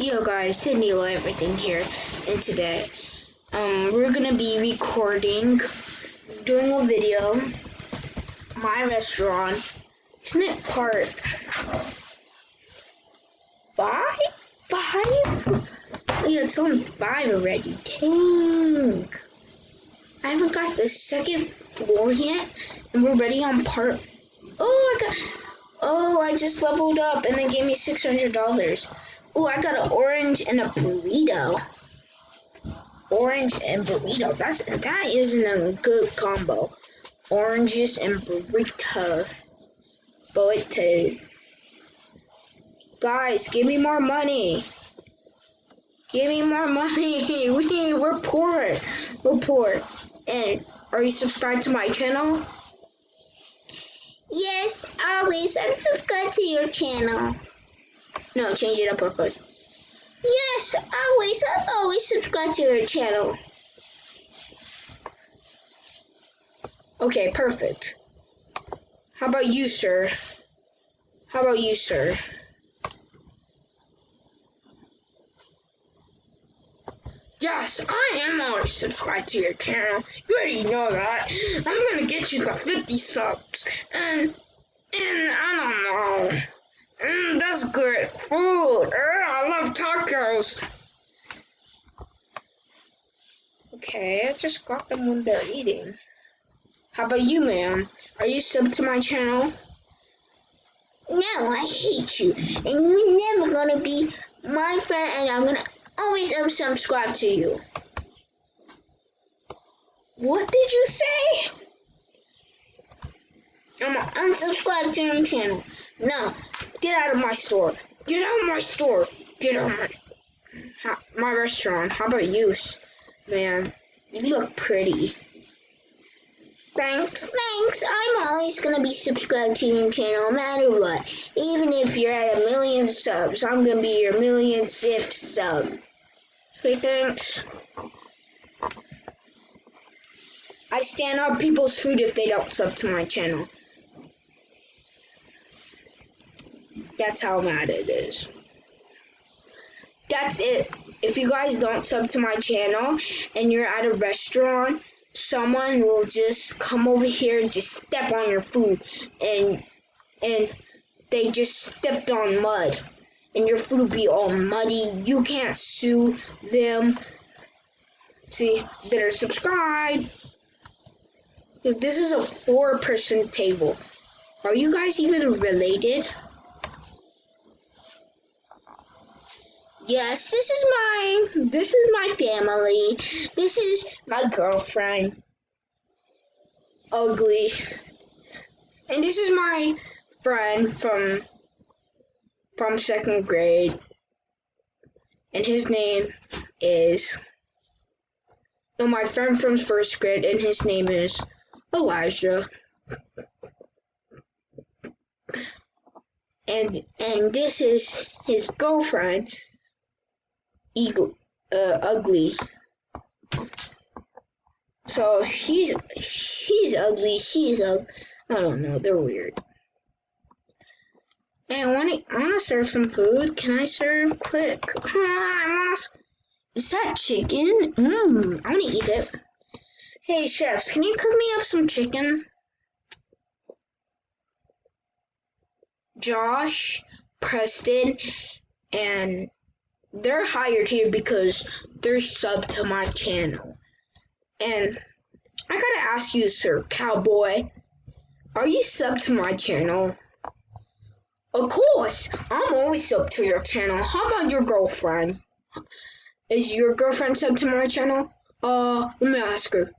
Yo guys, Sydney Everything here, and today we're gonna be doing a video, my restaurant. Isn't it part 5? 5? Yeah, it's on 5 already. Dang! I haven't got the second floor yet, and we're already on part. I just leveled up, and they gave me $600. Oh, I got an orange and a burrito. Orange and burrito. That isn't a good combo. Oranges and burrito. Guys, give me more money. Give me more money. We're poor. We're poor. And are you subscribed to my channel? Yes, always. I'm subscribed to your channel. No, change it up real quick. Yes, always. I'm always subscribed to your channel. Okay, perfect. How about you, sir? How about you, sir? Yes, I am always subscribed to your channel. You already know that. I'm gonna get you the 50 subs. And I don't know. That's good food. I love tacos. Okay, I just got them when they're eating. How about you, ma'am? Are you subbed to my channel? No, I hate you. And you're never gonna be my friend, and I'm gonna always unsubscribe to you. What did you say? I'm gonna unsubscribe to your channel. No, get out of my store. Get out of my store. Get out of my restaurant. How about you, man? You look pretty. Thanks. I'm always gonna be subscribed to your channel no matter what. Even if you're at 1,000,000 subs, I'm gonna be your 1,000,000th sub. Okay, thanks. I stand on people's food if they don't sub to my channel. That's how mad it is. That's it. If you guys don't sub to my channel and you're at a restaurant, someone will just come over here and just step on your food, and they just stepped on mud, and your food will be all muddy. You can't sue them. See, better subscribe. This is a 4-person table. Are you guys even related? Yes, this is my family. This is my girlfriend. Ugly. And this is my friend from 2nd grade. And his name is... No, my friend from 1st grade, and his name is Elijah. And this is his girlfriend, Ugly. So she's ugly. I don't know. They're weird. Hey, I wanna serve some food. Can I serve? Quick. Is that chicken? I wanna eat it. Hey chefs, can you cook me up some chicken? Josh, Preston, and they're hired here because they're subbed to my channel. And I gotta ask you, sir, cowboy, are you subbed to my channel? Of course, I'm always subbed to your channel. How about your girlfriend? Is your girlfriend subbed to my channel? Let me ask her.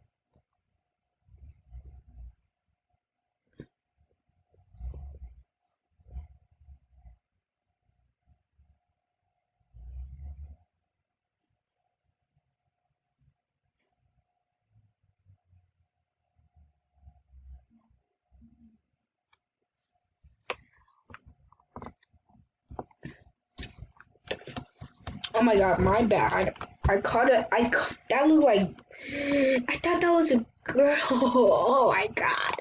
Oh my god, my bad. That looked like, I thought that was a girl. Oh my god.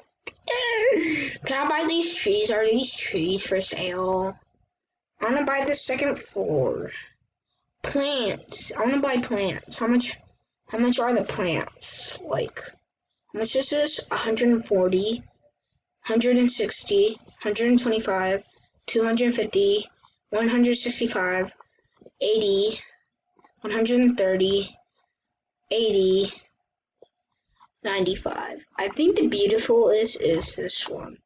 Can I buy these trees? Are these trees for sale? I want to buy the 2nd floor. plants. I want to buy plants. How much are the plants? Like, how much is this? 140, 160, 125, 250, 165, 80, 130, 80, 95. I think the beautiful is this one.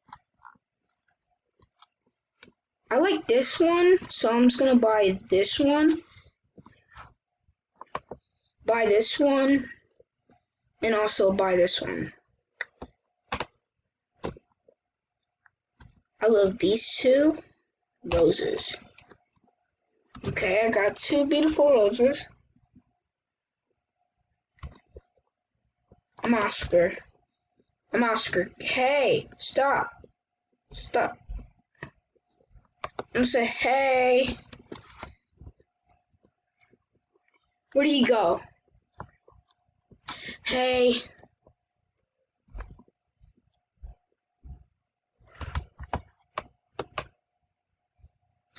I like this one, so I'm just gonna buy this one, and also buy this one. I love these two roses. Okay, I got two beautiful roses. I'm Oscar. Hey, stop. I'm gonna say, hey. Where do you go? Hey.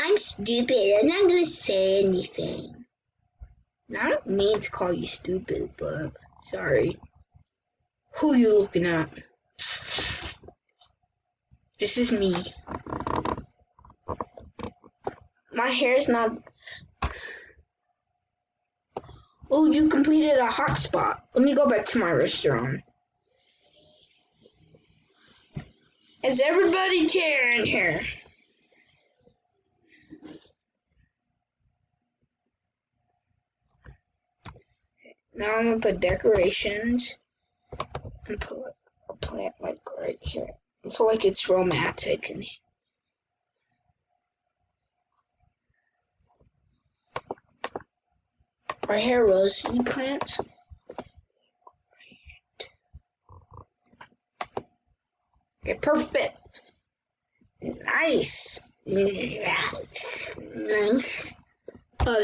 I'm stupid. I'm not gonna say anything. I don't mean to call you stupid, but sorry. Who you looking at? This is me. My hair's not... Oh, you completed a hotspot. Let me go back to my restaurant. Is everybody caring here? Now I'm gonna put decorations and put like a plant like right here. I feel like it's romantic in here. Right here, rosy plants. Okay, perfect. Nice. Nice.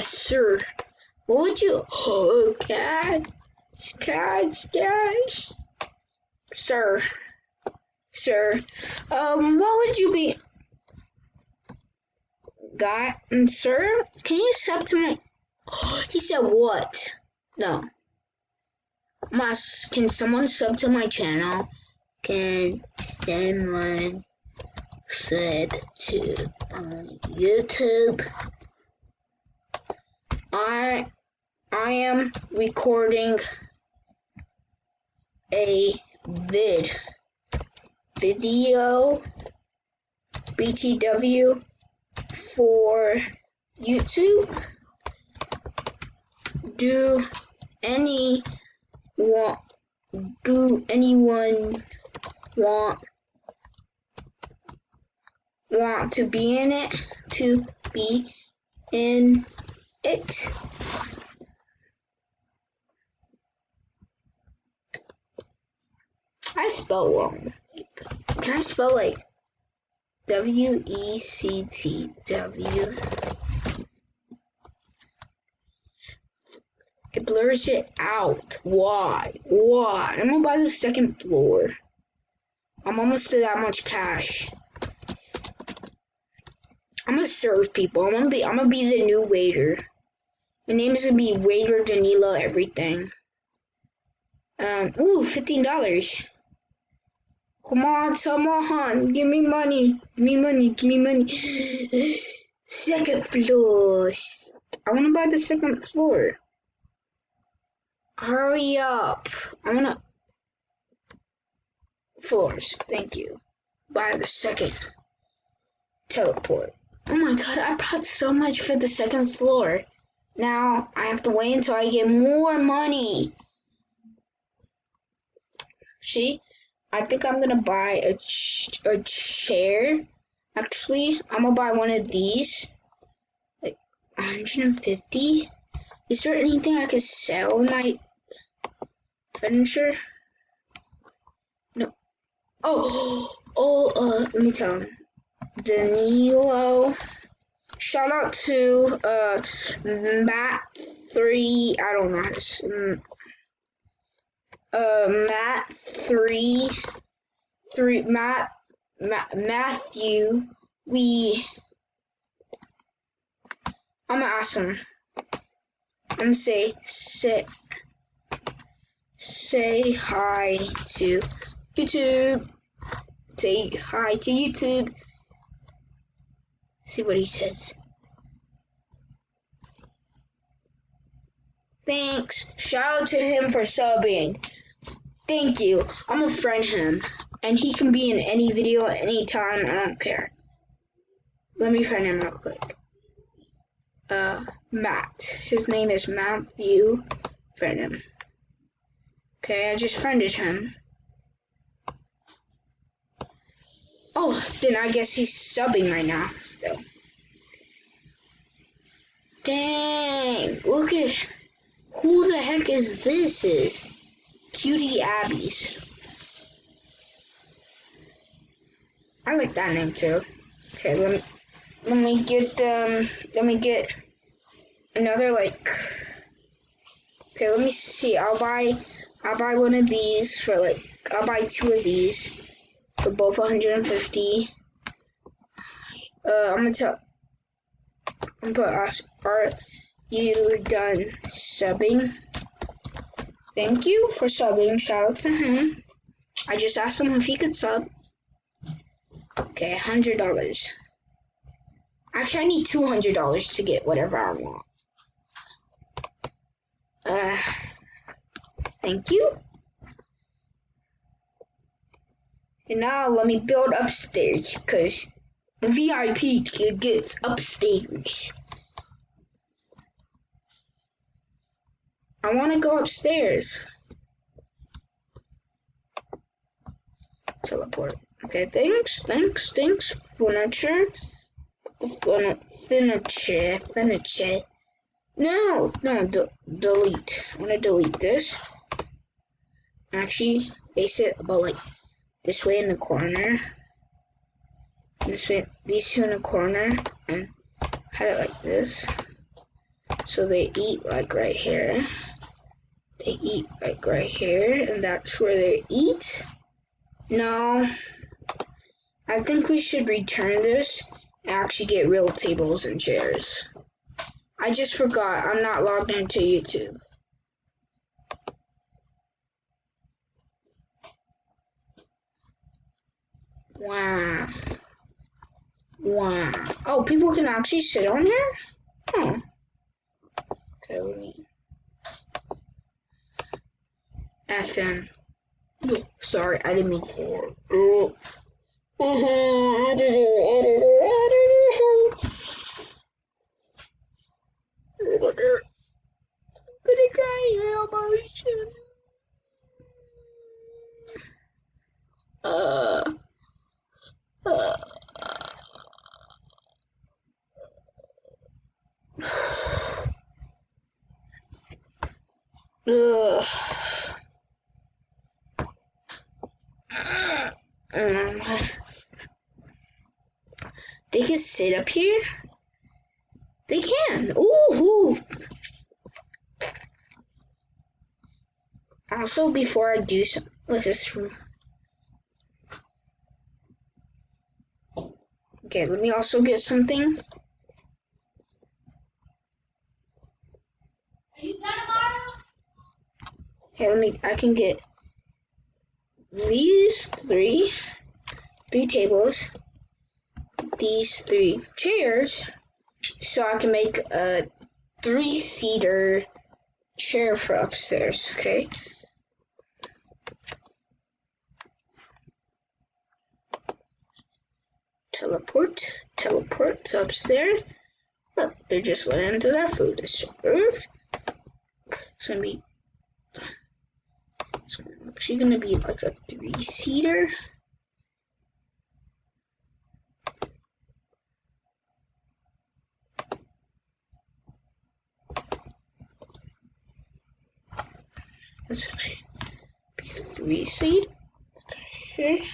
Sir. What would you... Oh, cats. Sir. What would you be... Guy and sir? Can you sub to my... He said what? No. Can someone sub to my channel? Can someone sub to YouTube? I am recording a video BTW for YouTube. Do anyone want to be in it? I spell wrong. Can I spell like WECTW? It blurs it out. Why? I'm gonna buy the second floor. I'm almost to that much cash. I'm gonna serve people. I'm gonna be the new waiter. My name is gonna be Waiter Danilo everything. Ooh, $15. Come on, someone, give me money. Second floor. I wanna buy the second floor. Hurry up. I wanna... Floors, thank you. Buy the second. Teleport. Oh my god, I bought so much for the second floor. Now, I have to wait until I get more money. See? I think I'm gonna buy a chair. Actually, I'm gonna buy one of these. Like, 150? Is there anything I could sell in my furniture? No. Let me tell him. Danilo. Shout out to Matt3. I don't know how to Matthew. I'm gonna ask him. And say hi to YouTube. Say hi to YouTube. See what he says. Thanks. Shout out to him for subbing. Thank you. I'm gonna friend him. And he can be in any video anytime. I don't care. Let me friend him real quick. Matt. His name is Matthew. Friend him. Okay, I just friended him. Oh, then I guess he's subbing right now still. Dang, look at who the heck is this? Cutie Abby's. I like that name too. Okay, let me get another like. Okay, let me see. I'll buy one of these for like. I'll buy 2 of these for both 150. I'm gonna put us. Are you done subbing? Thank you for subbing. Shout out to him. I just asked him if he could sub. Okay, $100. Actually, I need $200 to get whatever I want. Thank you. And now let me build upstairs, because the VIP gets upstairs. I want to go upstairs. Teleport. Okay, thanks. Furniture. Furniture. No, delete. I'm gonna delete this. Actually, face it about like this way in the corner. This way, these 2 in the corner, and had it like this. So they eat like right here. They eat like right here, and that's where they eat. No, I think we should return this and actually get real tables and chairs. I just forgot I'm not logged into YouTube. Wow. Oh, people can actually sit on here? Oh. Okay, let me. FM. Oh, sorry, I didn't mean to say that. Editor. I'm gonna cry emotion. They can sit up here? They can. Ooh. Also, before I do something, look at this room. Okay, let me also get something. Okay, I can get these 3 tables, these 3 chairs, so I can make a 3-seater chair for upstairs, okay? Teleport to upstairs. Look, they're just letting into their food is served. It's actually gonna be like a 3-seater. Let's actually be 3-seat. Okay.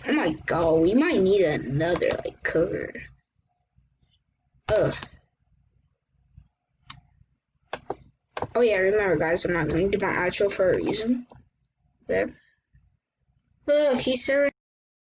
Oh my god, we might need another like cooker. Oh yeah, remember guys, I'm not going to do my outro for a reason. There. Look, he's serving